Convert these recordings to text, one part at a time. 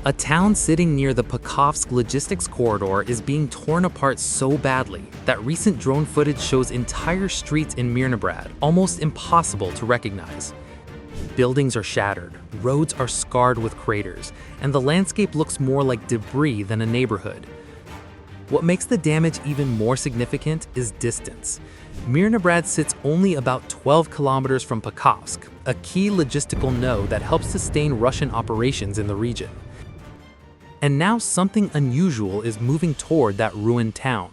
A town sitting near the Pakovsk logistics corridor is being torn apart so badly that recent drone footage shows entire streets in Mirnabrad almost impossible to recognize. Buildings are shattered, roads are scarred with craters, and the landscape looks more like debris than a neighborhood. What makes the damage even more significant is distance. Mirnabrad sits only about 12 kilometers from Pakovsk, a key logistical node that helps sustain Russian operations in the region. And now something unusual is moving toward that ruined town.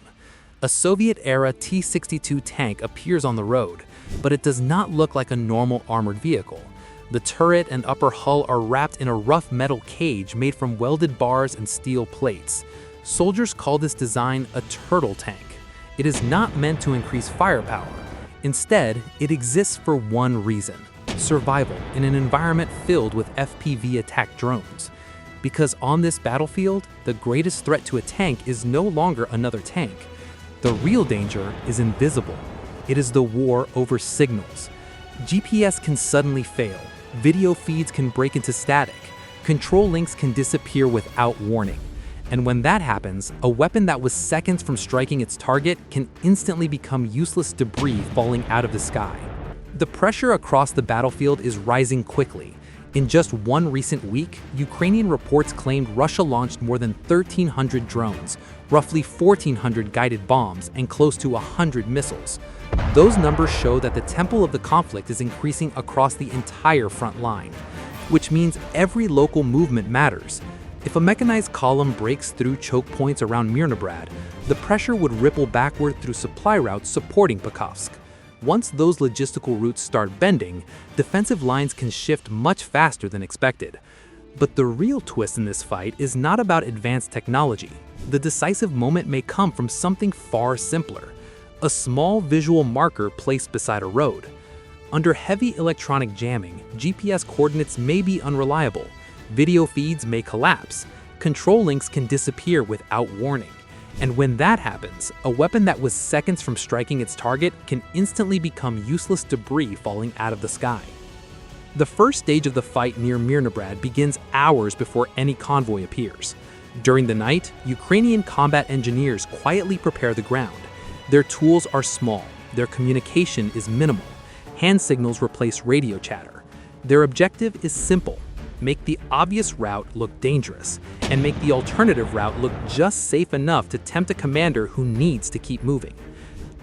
A Soviet-era T-62 tank appears on the road, but it does not look like a normal armored vehicle. The turret and upper hull are wrapped in a rough metal cage made from welded bars and steel plates. Soldiers call this design a turtle tank. It is not meant to increase firepower. Instead, it exists for one reason: survival in an environment filled with FPV-attacked drones. Because on this battlefield, the greatest threat to a tank is no longer another tank. The real danger is invisible. It is the war over signals. GPS can suddenly fail, video feeds can break into static, control links can disappear without warning. And when that happens, a weapon that was seconds from striking its target can instantly become useless debris falling out of the sky. The pressure across the battlefield is rising quickly. In just one recent week, Ukrainian reports claimed Russia launched more than 1,300 drones, roughly 1,400 guided bombs, and close to 100 missiles. Those numbers show that the tempo of the conflict is increasing across the entire front line, which means every local movement matters. If a mechanized column breaks through choke points around Mirnabrad, the pressure would ripple backward through supply routes supporting Pakovsk. Once those logistical routes start bending, defensive lines can shift much faster than expected. But the real twist in this fight is not about advanced technology. The decisive moment may come from something far simpler: a small visual marker placed beside a road. Under heavy electronic jamming, GPS coordinates may be unreliable, video feeds may collapse, control links can disappear without warning. And when that happens, a weapon that was seconds from striking its target can instantly become useless debris falling out of the sky. The first stage of the fight near Mirnabrad begins hours before any convoy appears. During the night, Ukrainian combat engineers quietly prepare the ground. Their tools are small, their communication is minimal. Hand signals replace radio chatter. Their objective is simple: make the obvious route look dangerous, and make the alternative route look just safe enough to tempt a commander who needs to keep moving.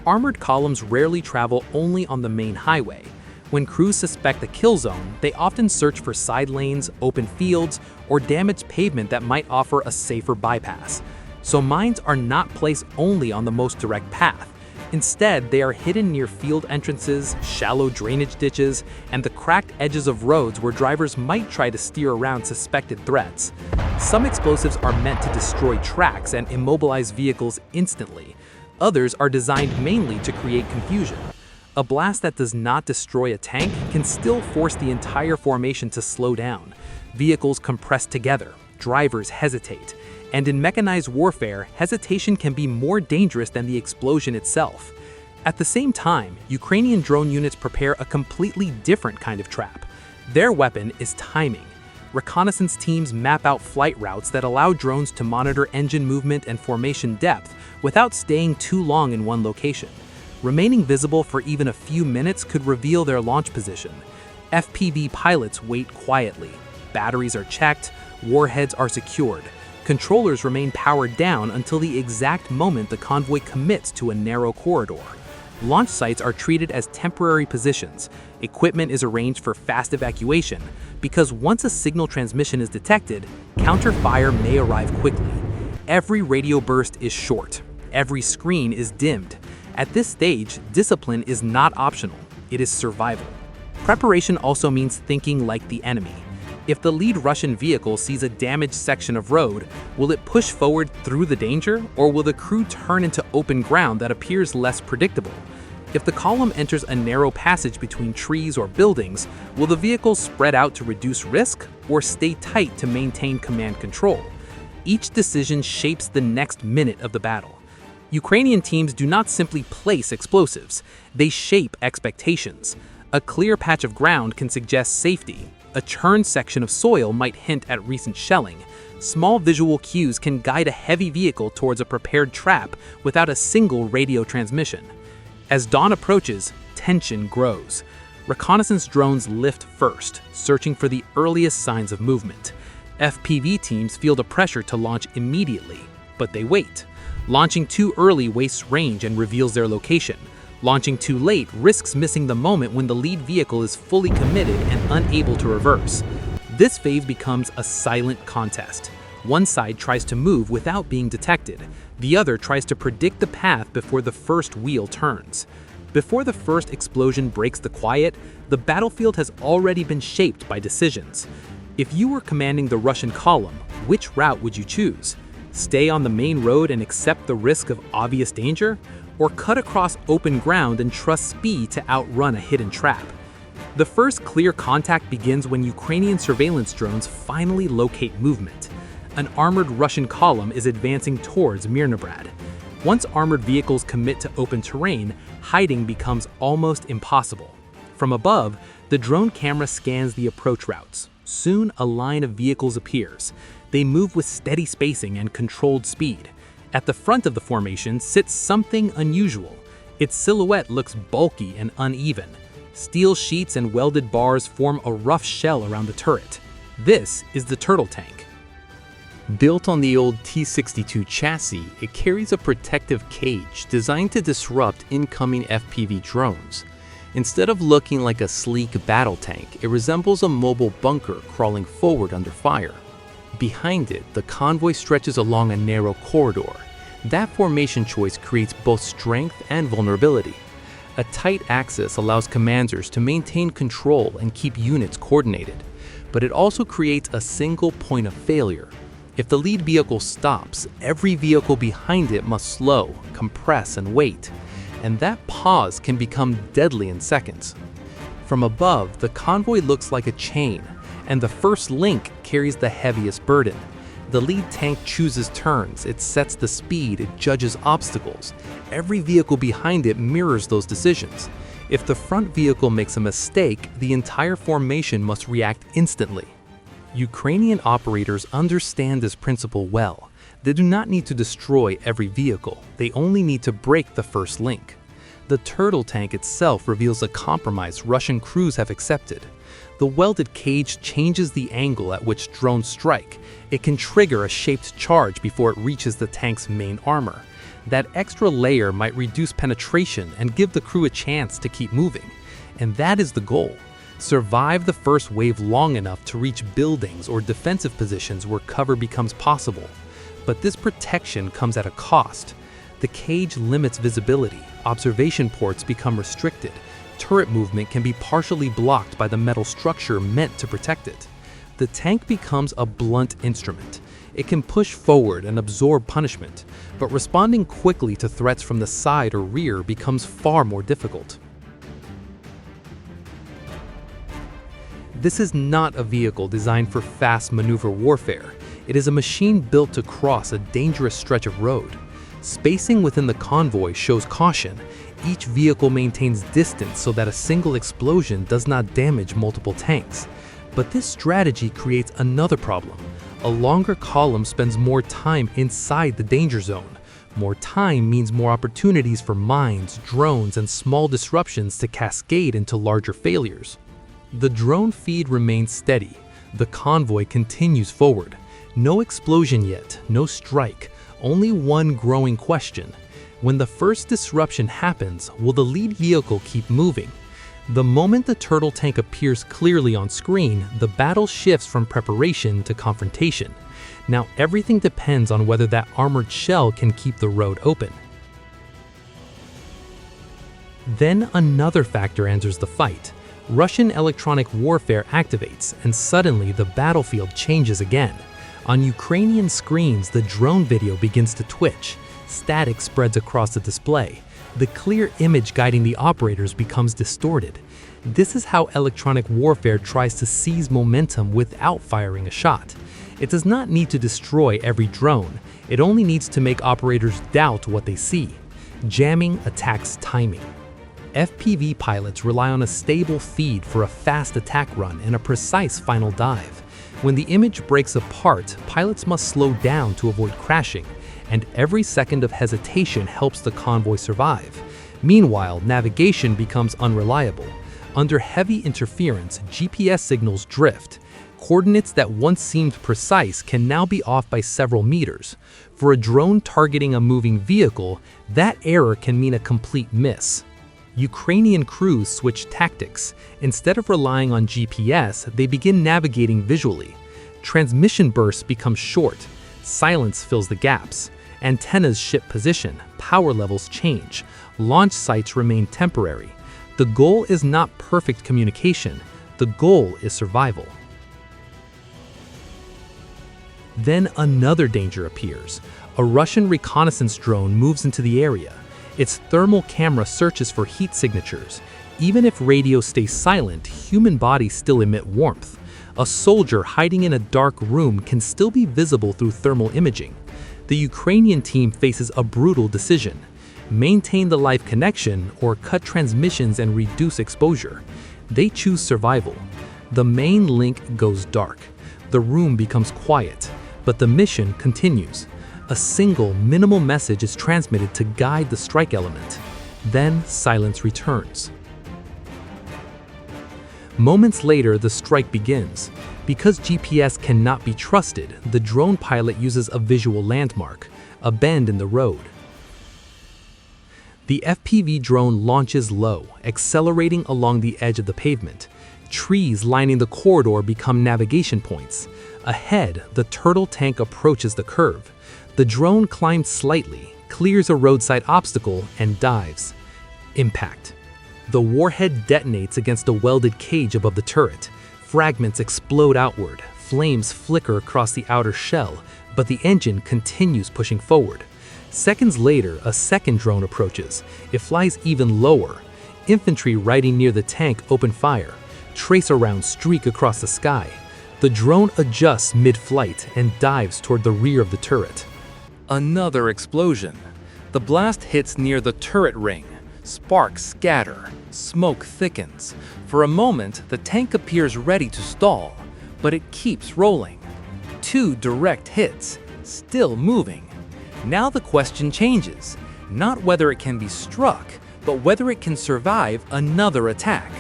Armored columns rarely travel only on the main highway. When crews suspect a kill zone, they often search for side lanes, open fields, or damaged pavement that might offer a safer bypass. So mines are not placed only on the most direct path. Instead, they are hidden near field entrances, shallow drainage ditches, and the cracked edges of roads where drivers might try to steer around suspected threats. Some explosives are meant to destroy tracks and immobilize vehicles instantly. Others are designed mainly to create confusion. A blast that does not destroy a tank can still force the entire formation to slow down. Vehicles compress together, drivers hesitate. And in mechanized warfare, hesitation can be more dangerous than the explosion itself. At the same time, Ukrainian drone units prepare a completely different kind of trap. Their weapon is timing. Reconnaissance teams map out flight routes that allow drones to monitor engine movement and formation depth without staying too long in one location. Remaining visible for even a few minutes could reveal their launch position. FPV pilots wait quietly. Batteries are checked, warheads are secured. Controllers remain powered down until the exact moment the convoy commits to a narrow corridor. Launch sites are treated as temporary positions. Equipment is arranged for fast evacuation, because once a signal transmission is detected, counter-fire may arrive quickly. Every radio burst is short. Every screen is dimmed. At this stage, discipline is not optional. It is survival. Preparation also means thinking like the enemy. If the lead Russian vehicle sees a damaged section of road, will it push forward through the danger, or will the crew turn into open ground that appears less predictable? If the column enters a narrow passage between trees or buildings, will the vehicle spread out to reduce risk, or stay tight to maintain command control? Each decision shapes the next minute of the battle. Ukrainian teams do not simply place explosives, they shape expectations. A clear patch of ground can suggest safety. A churned section of soil might hint at recent shelling. Small visual cues can guide a heavy vehicle towards a prepared trap without a single radio transmission. As dawn approaches, tension grows. Reconnaissance drones lift first, searching for the earliest signs of movement. FPV teams feel the pressure to launch immediately, but they wait. Launching too early wastes range and reveals their location. Launching too late risks missing the moment when the lead vehicle is fully committed and unable to reverse. This phase becomes a silent contest. One side tries to move without being detected. The other tries to predict the path before the first wheel turns. Before the first explosion breaks the quiet, the battlefield has already been shaped by decisions. If you were commanding the Russian column, which route would you choose? Stay on the main road and accept the risk of obvious danger? Or cut across open ground and trust speed to outrun a hidden trap? The first clear contact begins when Ukrainian surveillance drones finally locate movement. An armored Russian column is advancing towards Mirnabrad. Once armored vehicles commit to open terrain, hiding becomes almost impossible. From above, the drone camera scans the approach routes. Soon, a line of vehicles appears. They move with steady spacing and controlled speed. At the front of the formation sits something unusual. Its silhouette looks bulky and uneven. Steel sheets and welded bars form a rough shell around the turret. This is the turtle tank. Built on the old T-62 chassis, it carries a protective cage designed to disrupt incoming FPV drones. Instead of looking like a sleek battle tank, it resembles a mobile bunker crawling forward under fire. Behind it, the convoy stretches along a narrow corridor. That formation choice creates both strength and vulnerability. A tight axis allows commanders to maintain control and keep units coordinated, but it also creates a single point of failure. If the lead vehicle stops, every vehicle behind it must slow, compress, and wait, and that pause can become deadly in seconds. From above, the convoy looks like a chain, and the first link carries the heaviest burden. The lead tank chooses turns, it sets the speed, it judges obstacles. Every vehicle behind it mirrors those decisions. If the front vehicle makes a mistake, the entire formation must react instantly. Ukrainian operators understand this principle well. They do not need to destroy every vehicle, they only need to break the first link. The turtle tank itself reveals a compromise Russian crews have accepted. The welded cage changes the angle at which drones strike. It can trigger a shaped charge before it reaches the tank's main armor. That extra layer might reduce penetration and give the crew a chance to keep moving. And that is the goal. Survive the first wave long enough to reach buildings or defensive positions where cover becomes possible. But this protection comes at a cost. The cage limits visibility, observation ports become restricted, turret movement can be partially blocked by the metal structure meant to protect it. The tank becomes a blunt instrument. It can push forward and absorb punishment, but responding quickly to threats from the side or rear becomes far more difficult. This is not a vehicle designed for fast maneuver warfare. It is a machine built to cross a dangerous stretch of road. Spacing within the convoy shows caution. Each vehicle maintains distance so that a single explosion does not damage multiple tanks. But this strategy creates another problem. A longer column spends more time inside the danger zone. More time means more opportunities for mines, drones, and small disruptions to cascade into larger failures. The drone feed remains steady. The convoy continues forward. No explosion yet, no strike, only one growing question. When the first disruption happens, will the lead vehicle keep moving? The moment the turtle tank appears clearly on screen, the battle shifts from preparation to confrontation. Now everything depends on whether that armored shell can keep the road open. Then another factor enters the fight. Russian electronic warfare activates, and suddenly the battlefield changes again. On Ukrainian screens, the drone video begins to twitch. Static spreads across the display. The clear image guiding the operators becomes distorted. This is how electronic warfare tries to seize momentum without firing a shot. It does not need to destroy every drone. It only needs to make operators doubt what they see. Jamming attacks timing. FPV pilots rely on a stable feed for a fast attack run and a precise final dive. When the image breaks apart, pilots must slow down to avoid crashing, and every second of hesitation helps the convoy survive. Meanwhile, navigation becomes unreliable. Under heavy interference, GPS signals drift. Coordinates that once seemed precise can now be off by several meters. For a drone targeting a moving vehicle, that error can mean a complete miss. Ukrainian crews switch tactics. Instead of relying on GPS, they begin navigating visually. Transmission bursts become short. Silence fills the gaps. Antennas shift position. Power levels change. Launch sites remain temporary. The goal is not perfect communication. The goal is survival. Then another danger appears. A Russian reconnaissance drone moves into the area. Its thermal camera searches for heat signatures. Even if radio stays silent, human bodies still emit warmth. A soldier hiding in a dark room can still be visible through thermal imaging. The Ukrainian team faces a brutal decision: maintain the live connection or cut transmissions and reduce exposure. They choose survival. The main link goes dark. The room becomes quiet, but the mission continues. A single, minimal message is transmitted to guide the strike element. Then silence returns. Moments later, the strike begins. Because GPS cannot be trusted, the drone pilot uses a visual landmark, a bend in the road. The FPV drone launches low, accelerating along the edge of the pavement. Trees lining the corridor become navigation points. Ahead, the turtle tank approaches the curve. The drone climbs slightly, clears a roadside obstacle, and dives. Impact. The warhead detonates against a welded cage above the turret. Fragments explode outward, flames flicker across the outer shell, but the engine continues pushing forward. Seconds later, a second drone approaches. It flies even lower. Infantry riding near the tank open fire. Tracer rounds streak across the sky. The drone adjusts mid-flight and dives toward the rear of the turret. Another explosion. The blast hits near the turret ring. Sparks scatter. Smoke thickens. For a moment, the tank appears ready to stall, but it keeps rolling. 2 direct hits, still moving. Now the question changes. Not whether it can be struck, but whether it can survive another attack.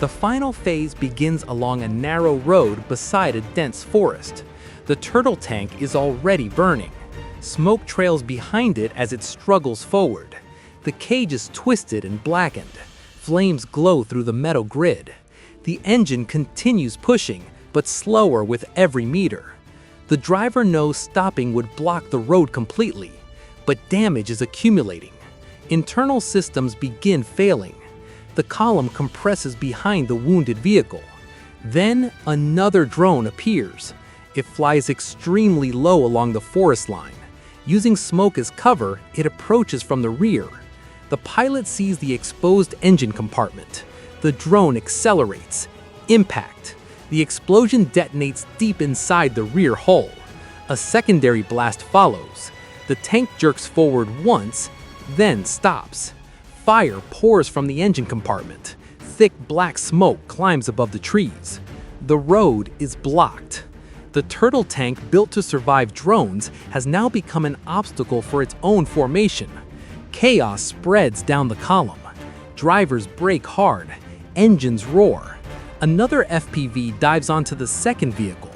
The final phase begins along a narrow road beside a dense forest. The turtle tank is already burning. Smoke trails behind it as it struggles forward. The cage is twisted and blackened. Flames glow through the metal grid. The engine continues pushing, but slower with every meter. The driver knows stopping would block the road completely, but damage is accumulating. Internal systems begin failing. The column compresses behind the wounded vehicle. Then another drone appears. It flies extremely low along the forest line. Using smoke as cover, it approaches from the rear. The pilot sees the exposed engine compartment. The drone accelerates. Impact. The explosion detonates deep inside the rear hull. A secondary blast follows. The tank jerks forward once, then stops. Fire pours from the engine compartment. Thick black smoke climbs above the trees. The road is blocked. The turtle tank, built to survive drones, has now become an obstacle for its own formation. Chaos spreads down the column. Drivers brake hard. Engines roar. Another FPV dives onto the second vehicle.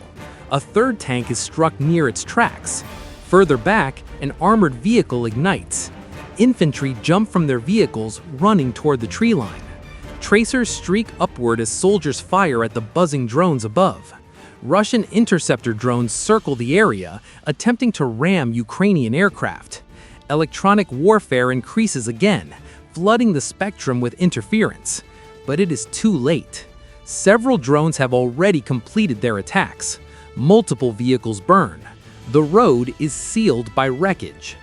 A third tank is struck near its tracks. Further back, an armored vehicle ignites. Infantry jump from their vehicles, running toward the tree line. Tracers streak upward as soldiers fire at the buzzing drones above. Russian interceptor drones circle the area, attempting to ram Ukrainian aircraft. Electronic warfare increases again, flooding the spectrum with interference. But it is too late. Several drones have already completed their attacks. Multiple vehicles burn. The road is sealed by wreckage.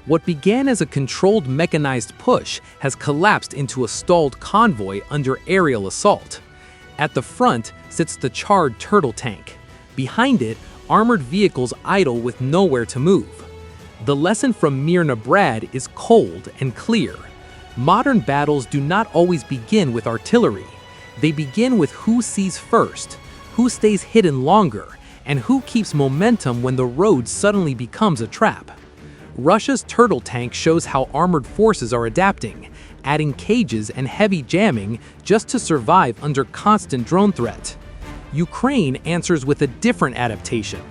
What began as a controlled mechanized push has collapsed into a stalled convoy under aerial assault. At the front sits the charred turtle tank. Behind it, armored vehicles idle with nowhere to move. The lesson from Mirnabrad is cold and clear. Modern battles do not always begin with artillery. They begin with who sees first. who stays hidden longer, and who keeps momentum when the road suddenly becomes a trap. Russia's turtle tank shows how armored forces are adapting, adding cages and heavy jamming just to survive under constant drone threat. Ukraine answers with a different adaptation.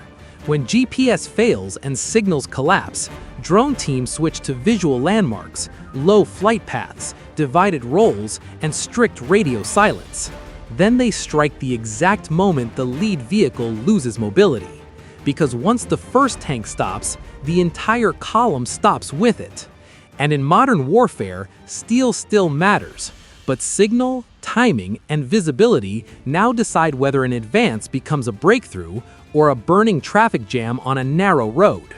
When GPS fails and signals collapse, drone teams switch to visual landmarks, low flight paths, divided roles, and strict radio silence. Then they strike the exact moment the lead vehicle loses mobility. Because once the first tank stops, the entire column stops with it. And in modern warfare, steel still matters, but signal, timing, and visibility now decide whether an advance becomes a breakthrough or a burning traffic jam on a narrow road.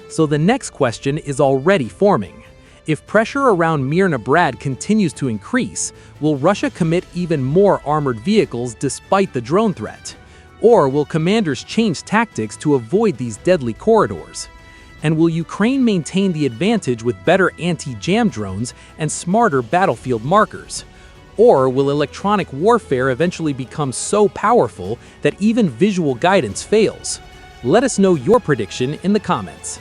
So the next question is already forming. If pressure around Mirnabrad continues to increase, will Russia commit even more armored vehicles despite the drone threat? Or will commanders change tactics to avoid these deadly corridors? And will Ukraine maintain the advantage with better anti-jam drones and smarter battlefield markers? Or will electronic warfare eventually become so powerful that even visual guidance fails? Let us know your prediction in the comments.